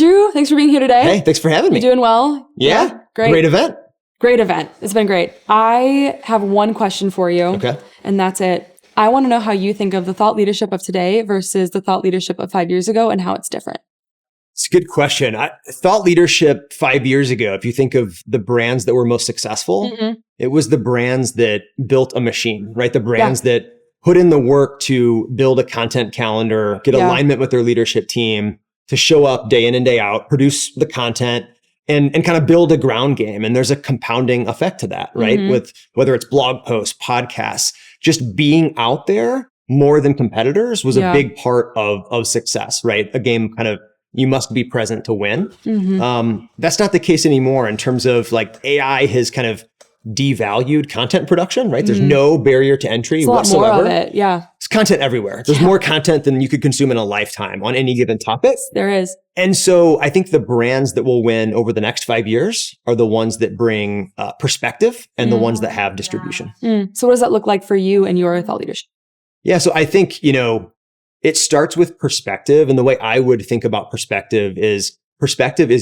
Andrew, thanks for being here today. Hey, thanks for having me. You doing well? Yeah. Great. Great event. Great event. It's been great. I have one question for you. Okay. And that's it. I want to know how you think of the thought leadership of today versus the thought leadership of 5 years ago and how it's different. It's a good question. Thought leadership 5 years ago, if you think of the brands that were most successful, it was the brands that built a machine, right? The brands that put in the work to build a content calendar, get alignment with their leadership team, to show up day in and day out, produce the content, and kind of build a ground game. And there's a compounding effect to that, right? With whether it's blog posts, podcasts, just being out there more than competitors was a big part of success, right? A game kind of, you must be present to win. That's not the case anymore in terms of like AI has kind of devalued content production, right? There's no barrier to entry whatsoever. A lot more of it, It's content everywhere. There's more content than you could consume in a lifetime on any given topic. There is. And so I think the brands that will win over the next 5 years are the ones that bring perspective and the ones that have distribution. So what does that look like for you and your thought leadership? Yeah. So I think, it starts with perspective. And the way I would think about perspective is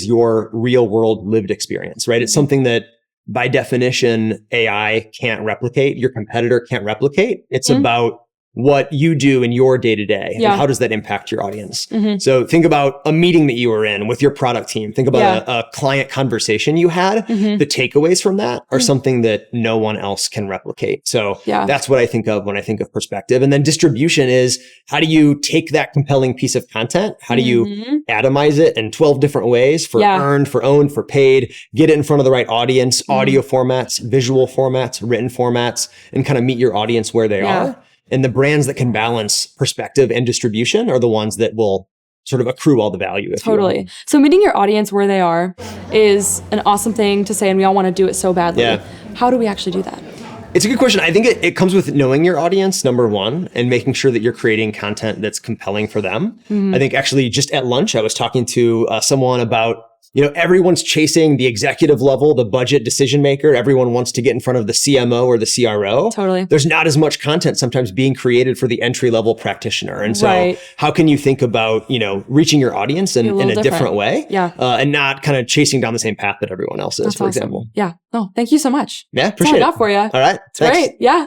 your real world lived experience, right? It's something that by definition, AI can't replicate, your competitor can't replicate. It's about what you do in your day to day and how does that impact your audience. So think about a meeting that you were in with your product team. Think about a client conversation you had. The takeaways from that are something that no one else can replicate. So that's what I think of when I think of perspective. And then distribution is, how do you take that compelling piece of content? How do you atomize it in 12 different ways for earned, for owned, for paid, get it in front of the right audience, audio formats, visual formats, written formats, and kind of meet your audience where they are. And the brands that can balance perspective and distribution are the ones that will sort of accrue all the value. Totally. So meeting your audience where they are is an awesome thing to say, and we all want to do it so badly. How do we actually do that? It's a good question. I think it comes with knowing your audience, number one, and making sure that you're creating content that's compelling for them. I think actually just at lunch, I was talking to someone about, everyone's chasing the executive level, the budget decision maker. Everyone wants to get in front of the CMO or the CRO. Totally. There's not as much content sometimes being created for the entry level practitioner. And so how can you think about, reaching your audience in a different way? And not kind of chasing down the same path that everyone else is, for example. Yeah. No, thank you so much. Yeah, appreciate it. That's all I got for you. All right. It's great. Yeah.